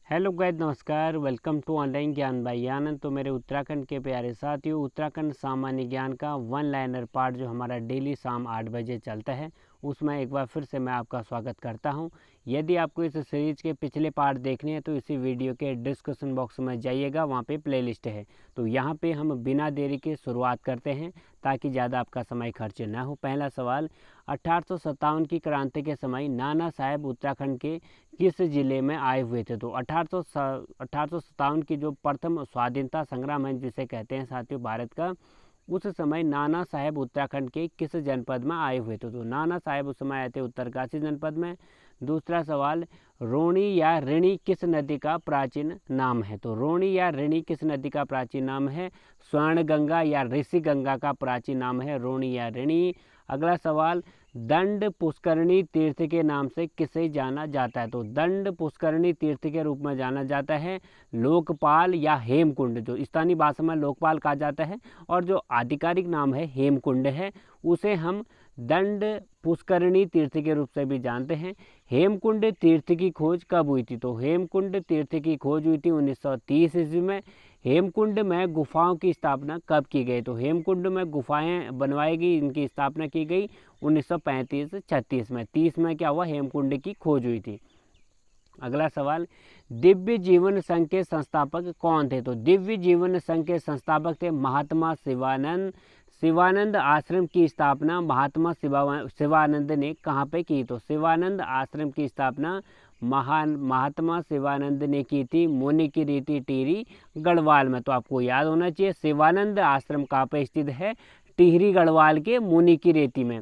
Hello guys, नमस्कार। Welcome to online ज्ञान by आनंद। तो मेरे उत्तराखंड के प्यारे साथियों, उत्तराखंड सामान्य ज्ञान का वन लाइनर पार्ट जो हमारा डेली शाम 8 बजे चलता है, उसमें एक बार फिर से मैं आपका स्वागत करता हूं। यदि आपको इस सीरीज के पिछले पार्ट देखने हैं तो इसी वीडियो के डिस्क्रिप्शन बॉक्स में जाइएगा, वहां पे प्लेलिस्ट है। तो यहां पे हम बिना देरी के शुरुआत करते हैं ताकि ज़्यादा आपका समय खर्च ना हो। पहला सवाल, 1857 की क्रांति के समय नाना साहेब उत्तराखंड के किस जिले में आए हुए थे? तो 1857 की जो प्रथम स्वाधीनता संग्राम है जिसे कहते हैं साथियों भारत का, उस समय नाना साहेब उत्तराखंड के किस जनपद में आए हुए थे? तो नाना साहेब उस समय आए थे उत्तरकाशी जनपद में। दूसरा सवाल, रोणी या ऋणी किस नदी का प्राचीन नाम है? तो रोणी या ऋणी किस नदी का प्राचीन नाम है? स्वर्ण गंगा या ऋषि गंगा का प्राचीन नाम है रोणी या ऋणी। अगला सवाल, दंड पुष्करणी तीर्थ के नाम से किसे जाना जाता है? तो दंड पुष्करणी तीर्थ के रूप में जाना जाता है लोकपाल या हेमकुंड, जो स्थानीय भाषा में लोकपाल कहा जाता है और जो आधिकारिक नाम है हेमकुंड है, उसे हम दंड पुष्करणी तीर्थ के रूप से भी जानते हैं। हेमकुंड तीर्थ की खोज कब हुई थी? तो हेमकुंड तीर्थ की खोज हुई थी 1930 ईस्वी में। हेमकुंड में गुफाओं की स्थापना कब की गई? तो हेमकुंड में गुफाएं बनवाई गई, इनकी स्थापना की गई 1935-36 में। 30 में क्या हुआ? हेमकुंड की खोज हुई थी। अगला सवाल, दिव्य जीवन संघ के संस्थापक कौन थे? तो दिव्य जीवन संघ के संस्थापक थे महात्मा शिवानंद। शिवानंद आश्रम की स्थापना महात्मा शिवानंद ने कहाँ पे की? तो शिवानंद आश्रम की स्थापना महात्मा शिवानंद ने की थी मुनि की रीति टिहरी गढ़वाल में। तो आपको याद होना चाहिए शिवानंद आश्रम कहाँ पे स्थित है? टिहरी गढ़वाल के मुनि की रेती में।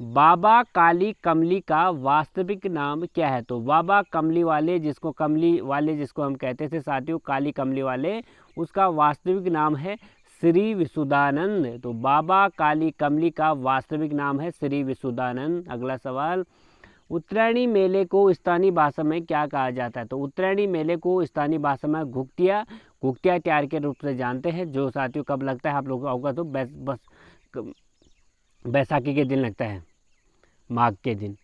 बाबा काली कमली का वास्तविक नाम क्या है? तो बाबा कमली वाले जिसको हम कहते थे साथियों, काली कमली वाले, उसका वास्तविक नाम है श्री विशुद्धानंद। तो बाबा काली कमली का वास्तविक नाम है श्री विशुद्धानंद। अगला सवाल, उत्तरायणी मेले को स्थानीय भाषा में क्या कहा जाता है? तो उत्तरायणी मेले को स्थानीय भाषा में घुघटिया त्योहार के रूप से जानते हैं, जो साथियों कब लगता है आप लोगों को होगा तो बैसाखी के दिन लगता है, माघ के दिन।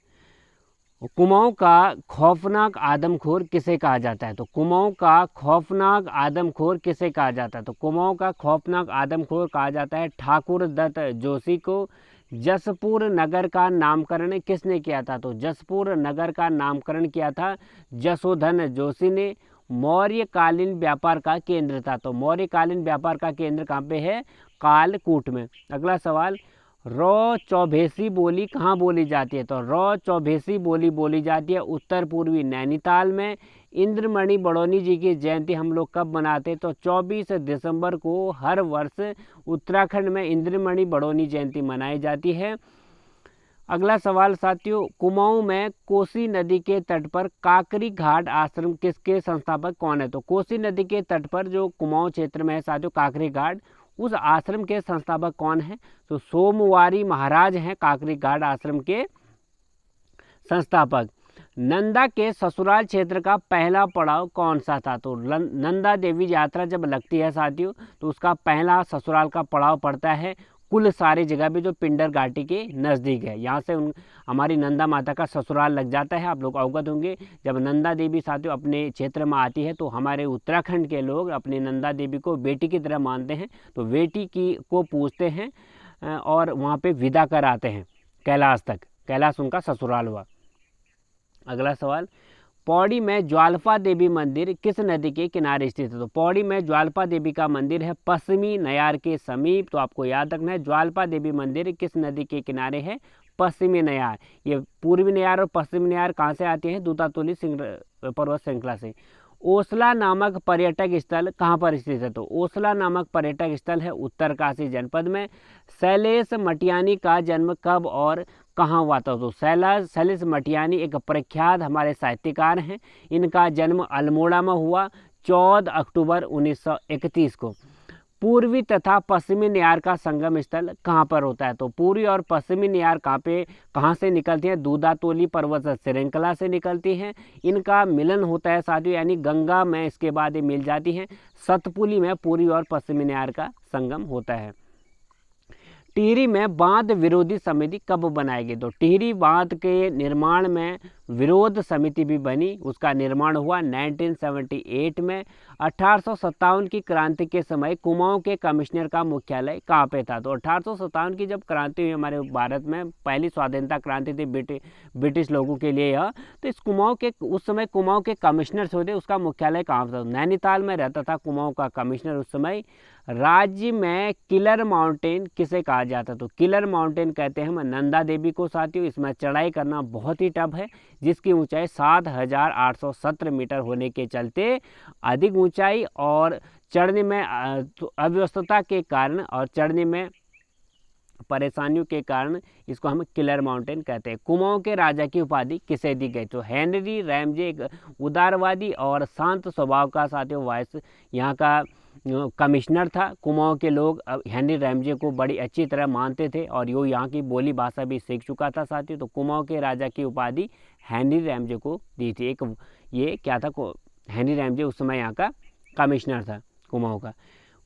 कुमाऊं का खौफनाक आदमखोर किसे कहा जाता है? तो कुमाऊं का खौफनाक आदमखोर किसे कहा जाता है? तो कुमाऊं का खौफनाक आदमखोर कहा जाता है ठाकुर दत्त जोशी को। जसपुर नगर का नामकरण किसने किया था? तो जसपुर नगर का नामकरण किया था जसोधन जोशी ने। मौर्यकालीन व्यापार का केंद्र था। तो मौर्यकालीन व्यापार का केंद्र कहाँ पे है? कालकूट में। अगला सवाल, रौ चौभेसी बोली कहाँ बोली जाती है? तो रौ चौभेसी बोली बोली जाती है उत्तर पूर्वी नैनीताल में। इंद्रमणि बड़ौनी जी की जयंती हम लोग कब मनाते हैं? तो 24 दिसंबर को हर वर्ष उत्तराखंड में इंद्रमणि बड़ौनी जयंती मनाई जाती है। अगला सवाल साथियों, कुमाऊं में कोसी नदी के तट पर काकरी घाट आश्रम किसके संस्थापक कौन है? तो कोसी नदी के तट पर जो कुमाऊं क्षेत्र में है साथियों काकरी घाट, उस आश्रम के संस्थापक कौन है? तो सोमवारी महाराज हैं काकरी घाट आश्रम के संस्थापक। नंदा के ससुराल क्षेत्र का पहला पड़ाव कौन सा था? तो नंदा देवी यात्रा जब लगती है साथियों तो उसका पहला ससुराल का पड़ाव पड़ता है कुल सारी जगह पे जो पिंडर घाटी के नज़दीक है। यहाँ से हमारी नंदा माता का ससुराल लग जाता है। आप लोग अवगत होंगे, जब नंदा देवी साथियों अपने क्षेत्र में आती है तो हमारे उत्तराखंड के लोग अपनी नंदा देवी को बेटी की तरह मानते हैं, तो बेटी की को पूजते हैं और वहाँ पे विदा कर आते हैं कैलाश तक। कैलाश उनका ससुराल हुआ। अगला सवाल, पौड़ी में ज्वाल्पा देवी मंदिर किस नदी के किनारे स्थित है? तो पौड़ी में ज्वाल्पा देवी का मंदिर है पश्चिमी नयार के समीप। तो आपको याद रखना है ज्वाल्पा देवी मंदिर किस नदी के किनारे है? पश्चिमी नयार। ये पूर्वी नयार और पश्चिमी नयार कहाँ से आते हैं? दूतातोली पर्वत श्रृंखला से। ओसला नामक पर्यटक स्थल कहाँ पर स्थित है? तो ओसला नामक पर्यटक स्थल है उत्तरकाशी जनपद में। शैलेश मटियानी का जन्म कब और कहाँ हुआ था? तो शैलेश मटियानी एक प्रख्यात हमारे साहित्यकार हैं। इनका जन्म अल्मोड़ा में हुआ 14 अक्टूबर 1931 को। पूर्वी तथा पश्चिमी न्यार का संगम स्थल कहाँ पर होता है? तो पूर्वी और पश्चिमी न्यार कहाँ से निकलती हैं? दूधातोली पर्वत श्रृंखला से निकलती हैं। इनका मिलन होता है साथियों, यानी गंगा में इसके बाद ये मिल जाती हैं। सतपुली में पूर्वी और पश्चिमी न्यार का संगम होता है। टिहरी में बांध विरोधी समिति कब बनाएगी? तो टिहरी बांध के निर्माण में विरोध समिति भी बनी, उसका निर्माण हुआ 1978 में। 1857 की क्रांति के समय कुमाऊं के कमिश्नर का मुख्यालय कहाँ पे था? तो 1857 की जब क्रांति हुई हमारे भारत में, पहली स्वाधीनता क्रांति थी ब्रिटिश लोगों के लिए यह, तो इस कुमाऊं के उस समय कुमाऊं के कमिश्नर थे, उसका मुख्यालय कहाँ था? नैनीताल में रहता था कुमाऊं का कमिश्नर उस समय। राज्य में किलर माउंटेन किसे कहा जाता? तो किलर माउंटेन कहते हैं हम नंदा देवी को साथियों। इसमें चढ़ाई करना बहुत ही टफ है, जिसकी ऊंचाई 7,817 मीटर होने के चलते अधिक ऊंचाई और चढ़ने में अव्यवस्था के कारण और चढ़ने में परेशानियों के कारण इसको हम किलर माउंटेन कहते हैं। कुमाऊं के राजा की उपाधि किसे दी गई? तो हेनरी रैमजे एक उदारवादी और शांत स्वभाव का साथियों वाइस यहाँ का कमिश्नर था। कुमाऊं के लोग हेनरी रैमजे को बड़ी अच्छी तरह मानते थे और यो यहाँ की बोली भाषा भी सीख चुका था साथियों। तो कुमाऊं के राजा की उपाधि हेनरी रैमजे को दी थी। एक ये क्या था, हेनरी रैमजे उस समय यहाँ का कमिश्नर था कुमाऊं का।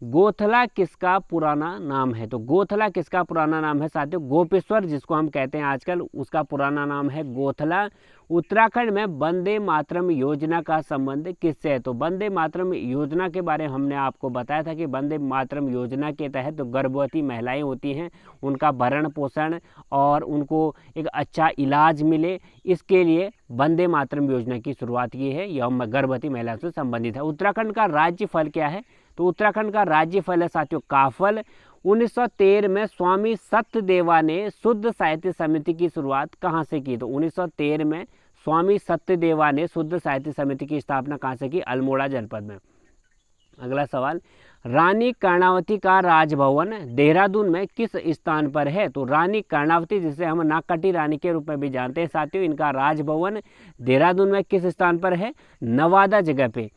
गोथला किसका पुराना नाम है? तो गोथला किसका पुराना नाम है साथियों? गोपेश्वर जिसको हम कहते हैं आजकल, उसका पुराना नाम है गोथला। उत्तराखंड में वंदे मातरम योजना का संबंध किससे है? तो वंदे मातरम योजना के बारे में हमने आपको बताया था कि वंदे मातरम योजना के तहत तो गर्भवती महिलाएं होती हैं, उनका भरण पोषण और उनको एक अच्छा इलाज मिले, इसके लिए वंदे मातरम योजना की शुरुआत की है। यह गर्भवती महिलाओं से संबंधित है। उत्तराखंड का राज्य फल क्या है? तो उत्तराखंड का राज्य फल है साथियों काफल। 1913 में स्वामी सत्यदेवा ने शुद्ध साहित्य समिति की शुरुआत कहाँ से की? तो 1913 में स्वामी सत्यदेवा ने शुद्ध साहित्य समिति की स्थापना कहाँ से की? अल्मोड़ा जनपद में। अगला सवाल, रानी कर्णावती का राजभवन देहरादून में किस स्थान पर है? तो रानी कर्णावती, जिसे हम नागकटी रानी के रूप में भी जानते हैं साथियों, इनका राजभवन देहरादून में किस स्थान पर है? नवादा जगह पे।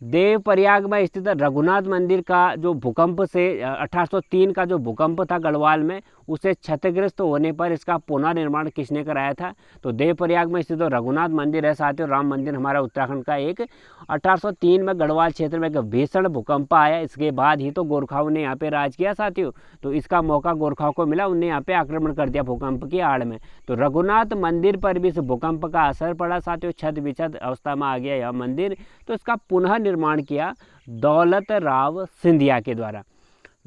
देवप्रयाग में स्थित रघुनाथ मंदिर का जो भूकंप से 1803 का जो भूकंप था गढ़वाल में, उसे क्षतिग्रस्त होने पर इसका पुनर्निर्माण किसने कराया था? तो देवप्रयाग में स्थित रघुनाथ मंदिर है साथियों, राम मंदिर हमारा उत्तराखंड का एक। 1803 में गढ़वाल क्षेत्र में एक भीषण भूकंप आया, इसके बाद ही तो गोरखाओं ने यहाँ पे राज किया साथियों। तो इसका मौका गोरखाओं को मिला, उनने यहाँ पे आक्रमण कर दिया भूकंप की आड़ में। तो रघुनाथ मंदिर पर भी इस भूकंप का असर पड़ा साथियों, छत विछत अवस्था में आ गया यह मंदिर। तो इसका पुनः निर्माण किया दौलत राव सिंधिया के द्वारा।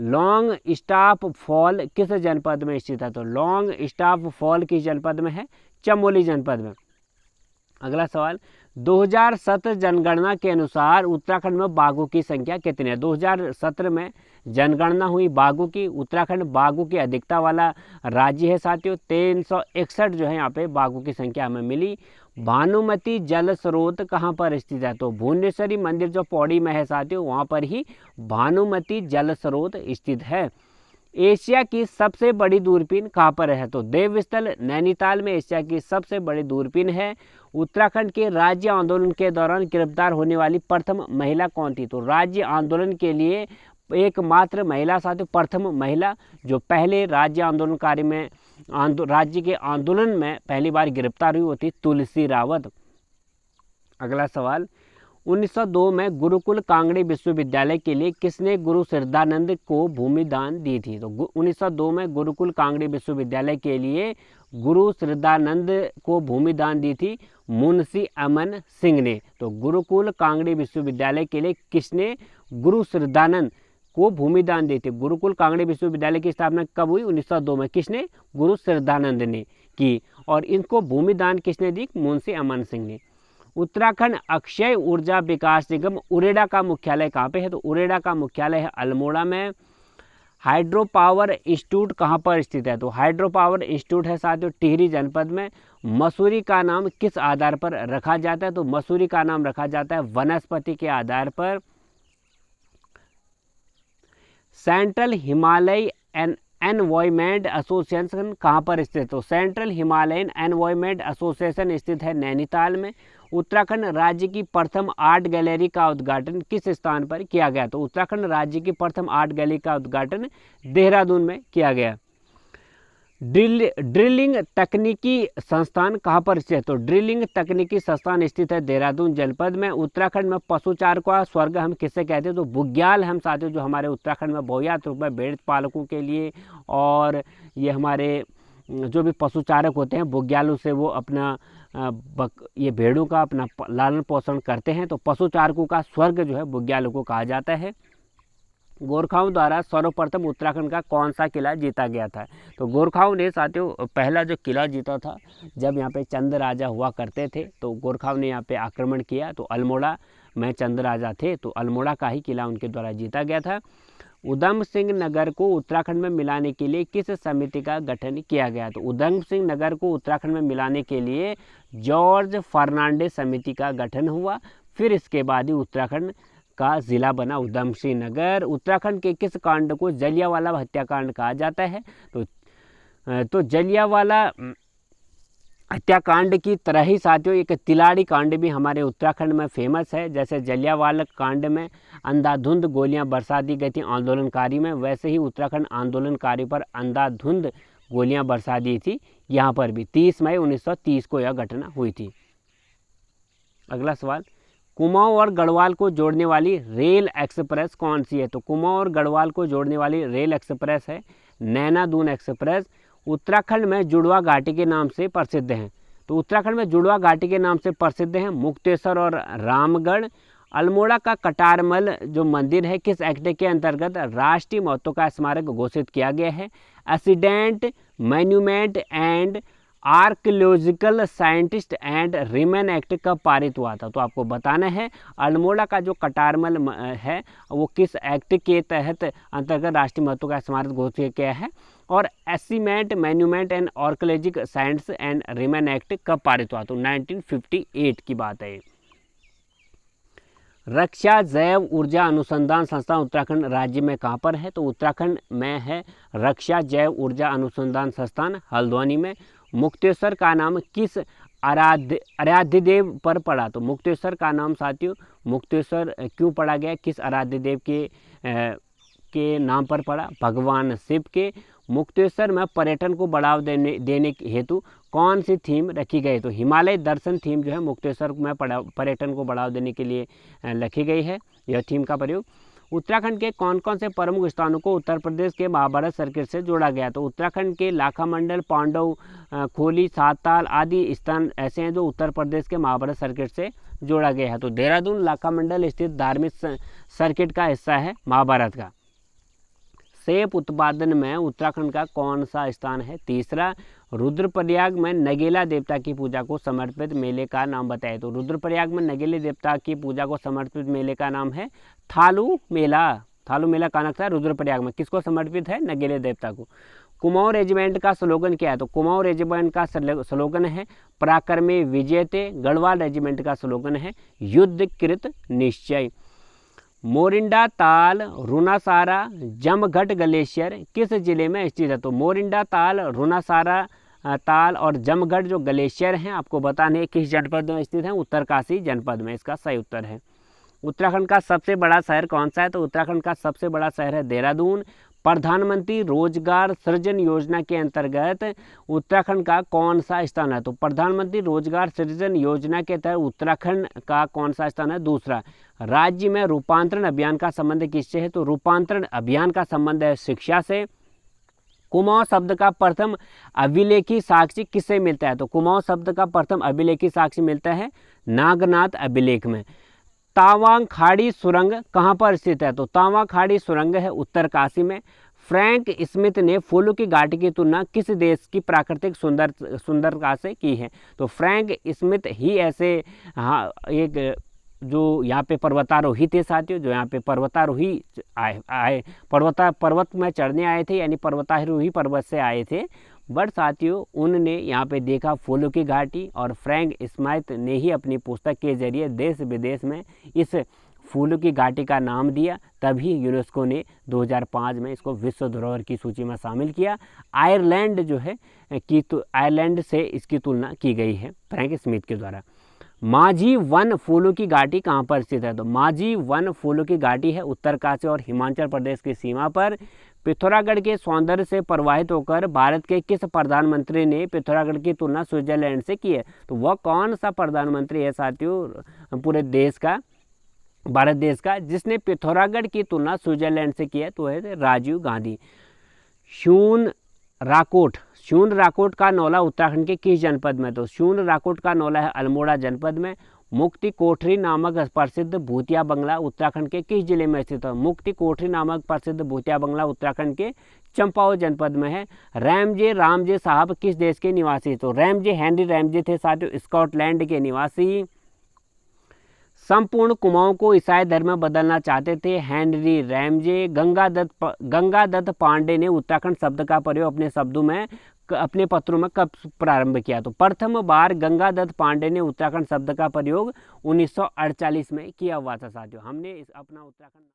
लॉन्ग स्टाफ फॉल किस जनपद में स्थित है? तो लॉन्ग स्टाफ फॉल किस जनपद में है? चमोली जनपद में। अगला सवाल, 2017 जनगणना के अनुसार उत्तराखंड में बाघों की संख्या कितनी है? 2017 में जनगणना हुई बाघों की। उत्तराखंड बाघों की अधिकता वाला राज्य है साथियों। 361 जो है यहाँ पे बाघों की संख्या हमें मिली। भानुमती जल स्रोत कहाँ पर स्थित है? तो भुवनेश्वरी मंदिर जो पौड़ी में है साथियों, वहाँ पर ही भानुमती जल स्रोत स्थित है। एशिया की सबसे बड़ी दूरबीन कहाँ पर है? तो देवस्थल नैनीताल में एशिया की सबसे बड़ी दूरबीन है। उत्तराखंड के राज्य आंदोलन के दौरान गिरफ्तार होने वाली प्रथम महिला कौन थी? तो राज्य आंदोलन के लिए एकमात्र महिला साथियों, प्रथम महिला जो पहले राज्य आंदोलनकारी में राज्य के आंदोलन में पहली बार गिरफ्तार हुई, वो थी तुलसी रावत। अगला सवाल, 1902 में गुरुकुल कांगड़ी विश्वविद्यालय के लिए किसने गुरु श्रद्धानंद को भूमि दान दी थी? तो 1902 में गुरुकुल कांगड़ी विश्वविद्यालय के लिए गुरु श्रद्धानंद को भूमि दान दी थी मुंशी अमन सिंह ने। तो गुरुकुल कांगड़ी विश्वविद्यालय के लिए किसने गुरु श्रद्धानंद को भूमि दान दी थी? गुरुकुल कांगड़ी विश्वविद्यालय की स्थापना कब हुई? 1902 में। किसने? गुरु श्रद्धानंद ने की। और इनको भूमि दान किसने दी? मुंशी अमन सिंह ने। उत्तराखंड अक्षय ऊर्जा विकास निगम उरेडा का मुख्यालय कहाँ पे है? तो उरेडा का मुख्यालय है अल्मोड़ा में। हाइड्रो पावर इंस्टीट्यूट कहाँ पर स्थित है? तो हाइड्रो पावर इंस्टीट्यूट है साथियों टिहरी जनपद में। मसूरी का नाम किस आधार पर रखा जाता है? तो मसूरी का नाम रखा जाता है वनस्पति के आधार पर। सेंट्रल हिमालय एनवायरमेंट एसोसिएशन कहाँ पर स्थित? तो सेंट्रल हिमालयन एनवायरमेंट एसोसिएशन स्थित है नैनीताल में। उत्तराखंड राज्य की प्रथम आर्ट गैलरी का उद्घाटन किस स्थान पर किया गया? तो उत्तराखंड राज्य की प्रथम आर्ट गैलरी का उद्घाटन देहरादून में किया गया। ड्रिलिंग तकनीकी संस्थान कहाँ पर स्थित है? तो ड्रिलिंग तकनीकी संस्थान स्थित है देहरादून जनपद में। उत्तराखंड में पशुचार का स्वर्ग हम किससे कहते हैं? तो बुग्याल हम साथियों, जो हमारे उत्तराखंड में बहुयात रूप में भेड़ पालकों के लिए और ये हमारे जो भी पशुचारक होते हैं बुग्यालों से वो अपना ये भेड़ों का अपना लालन पोषण करते हैं। तो पशु चारकों का स्वर्ग जो है बुग्यालों को कहा जाता है। गोरखाओं द्वारा सर्वप्रथम उत्तराखंड का कौन सा किला जीता गया था? तो गोरखाओं ने साथियों पहला जो किला जीता था जब यहाँ पे चंद राजा हुआ करते थे, तो गोरखाओं ने यहाँ पे आक्रमण किया, तो अल्मोड़ा में चंद राजा थे, तो अल्मोड़ा का ही किला उनके द्वारा जीता गया था। उधम सिंह नगर को उत्तराखंड में मिलाने के लिए किस समिति का गठन किया गया? तो उधम सिंह नगर को उत्तराखंड में मिलाने के लिए जॉर्ज फर्नांडिस समिति का गठन हुआ। फिर इसके बाद ही उत्तराखंड का जिला बना उधम सिंह नगर। उत्तराखंड के किस कांड को जलियांवाला हत्याकांड कहा जाता है? तो जलियांवाला हत्याकांड की तरह ही साथियों एक तिलाड़ी कांड भी हमारे उत्तराखंड में फेमस है। जैसे जलियांवाला कांड में अंधाधुंध गोलियां बरसा दी गई थी आंदोलनकारी में, वैसे ही उत्तराखंड आंदोलनकारी पर अंधाधुंध गोलियां बरसा दी थी। यहाँ पर भी 30 मई 1930 को यह घटना हुई थी। अगला सवाल, कुमाऊं और गढ़वाल को जोड़ने वाली रेल एक्सप्रेस कौन सी है? तो कुमाऊं और गढ़वाल को जोड़ने वाली रेल एक्सप्रेस है नैना दून एक्सप्रेस। उत्तराखंड में जुड़वा घाटी के नाम से प्रसिद्ध हैं। तो उत्तराखंड में जुड़वा घाटी के नाम से प्रसिद्ध हैं मुक्तेश्वर और रामगढ़। अल्मोड़ा का कटारमल जो मंदिर है किस एक्ट के अंतर्गत राष्ट्रीय महत्व का स्मारक घोषित किया गया है? Accident monument and archaeological scientist and remain act कब पारित हुआ था? तो आपको बताना है अल्मोड़ा का जो कटारमल है वो किस एक्ट के तहत अंतर्गत राष्ट्रीय महत्व का स्मारक घोषित किया है, और ancient monument and archaeological science and remain act कब पारित हुआ? तो 1958 की बात है। रक्षा जैव ऊर्जा अनुसंधान संस्थान उत्तराखंड राज्य में कहाँ पर है? तो उत्तराखंड में है रक्षा जैव ऊर्जा अनुसंधान संस्थान हल्द्वानी में। मुक्तेश्वर का नाम किस आराध्य देव पर पड़ा? तो मुक्तेश्वर का नाम साथियों मुक्तेश्वर क्यों पड़ा गया, किस आराध्य देव के नाम पर पड़ा? भगवान शिव के। मुक्तेश्वर में पर्यटन को बढ़ावा देने हेतु कौन सी थीम रखी गई? तो हिमालय दर्शन थीम जो है मुक्तेश्वर में पर्यटन को बढ़ावा देने के लिए रखी गई है यह थीम का प्रयोग। उत्तराखंड के कौन कौन से प्रमुख स्थानों को उत्तर प्रदेश के महाभारत सर्किट से जोड़ा गया? तो उत्तराखंड के लाखा मंडल, पांडव खोली, साताल आदि स्थान ऐसे हैं जो उत्तर प्रदेश के महाभारत सर्किट से जोड़ा गया है। तो देहरादून लाखा मंडल स्थित धार्मिक सर्किट का हिस्सा है महाभारत का। सेब उत्पादन में उत्तराखंड का कौन सा स्थान है? तीसरा, रुद्रप्रयाग में नगेला देवता की पूजा को समर्पित मेले का नाम बताएं। तो रुद्रप्रयाग में नगेले देवता की पूजा को समर्पित मेले का नाम है थालू मेला। थालू मेला कहाँ लगता है? रुद्रप्रयाग में। किसको समर्पित है? नगेले देवता को। कुमाऊं रेजिमेंट का स्लोगन क्या है? तो कुमाऊं रेजिमेंट का स्लोगन है पराक्रमे विजेते। गढ़वाल रेजिमेंट का स्लोगन है युद्ध कृत निश्चय। मोरिंडा ताल, रुनासारा, जमघट ग्लेशियर किस जिले में स्थित है? तो मोरिंडा ताल, रुनासारा ताल और जमघट जो ग्लेशियर हैं आपको बताने हैं किस जनपद में स्थित है? उत्तरकाशी जनपद में इसका सही उत्तर है। उत्तराखंड का सबसे बड़ा शहर कौन सा है? तो उत्तराखंड का सबसे बड़ा शहर है देहरादून। प्रधानमंत्री रोजगार सृजन योजना के अंतर्गत उत्तराखंड का कौन सा स्थान है? तो प्रधानमंत्री रोजगार सृजन योजना के तहत उत्तराखंड का कौन सा स्थान है? दूसरा। राज्य में रूपांतरण अभियान का संबंध किससे है? तो रूपांतरण अभियान का संबंध है शिक्षा से। कुमाऊं शब्द का प्रथम अभिलेखी साक्ष्य किससे मिलता है? तो कुमाऊं शब्द का प्रथम अभिलेखी साक्ष्य मिलता है नागनाथ अभिलेख में। तावांग खाड़ी सुरंग कहाँ पर स्थित है? तो तावांग खाड़ी सुरंग है उत्तरकाशी में। फ्रैंक स्मिथ ने फूलों की घाटी की तुलना किस देश की प्राकृतिक सुंदरता से की है? तो फ्रैंक स्मिथ ही ऐसे एक जो यहाँ पे पर्वतारोही थे साथियों, जो यहाँ पे पर्वतारोही आए पर्वत में चढ़ने आए थे, यानी पर्वतारोही पर्वत से आए थे। बट साथियों उनने यहाँ पे देखा फूलों की घाटी, और फ्रैंक स्मिथ ने ही अपनी पुस्तक के जरिए देश विदेश में इस फूलों की घाटी का नाम दिया। तभी यूनेस्को ने 2005 में इसको विश्व धरोहर की सूची में शामिल किया। आयरलैंड जो है आयरलैंड से इसकी तुलना की गई है फ्रैंक स्मिथ के द्वारा। माझी वन फूलों की घाटी कहाँ पर स्थित है? तो माझी वन फूलों की घाटी है उत्तरकाशी और हिमाचल प्रदेश की सीमा पर। पिथौरागढ़ के सौंदर्य से प्रभावित होकर भारत के किस प्रधानमंत्री ने पिथौरागढ़ की तुलना स्विट्जरलैंड से की है? तो वह कौन सा प्रधानमंत्री है साथियों पूरे देश का, भारत देश का, जिसने पिथौरागढ़ की तुलना स्विट्जरलैंड से की है? तो है राजीव गांधी। शून शून्य राकोट का नौला उत्तराखंड के किस जनपद में? तो शून्य राकोट का नौला है अल्मोड़ा जनपद में। मुक्ति कोठरी नामक प्रसिद्ध भूतिया बंगला उत्तराखंड के किस जिले में स्थित है? मुक्ति कोठरी नामक प्रसिद्ध भूतिया बंगला उत्तराखंड के चंपावत जनपद में है। रामजे साहब किस देश के निवासी? तो हेनरी रैमजे थे साथियों स्कॉटलैंड के निवासी। संपूर्ण कुमाऊं को ईसाई धर्म में बदलना चाहते थे हेनरी रैमजे। गंगादत्त पांडे ने उत्तराखंड शब्द का प्रयोग अपने पत्रों में कब प्रारंभ किया? तो प्रथम बार गंगादत्त पांडे ने उत्तराखंड शब्द का प्रयोग 1948 में किया हुआ था साथियों। हमने अपना उत्तराखंड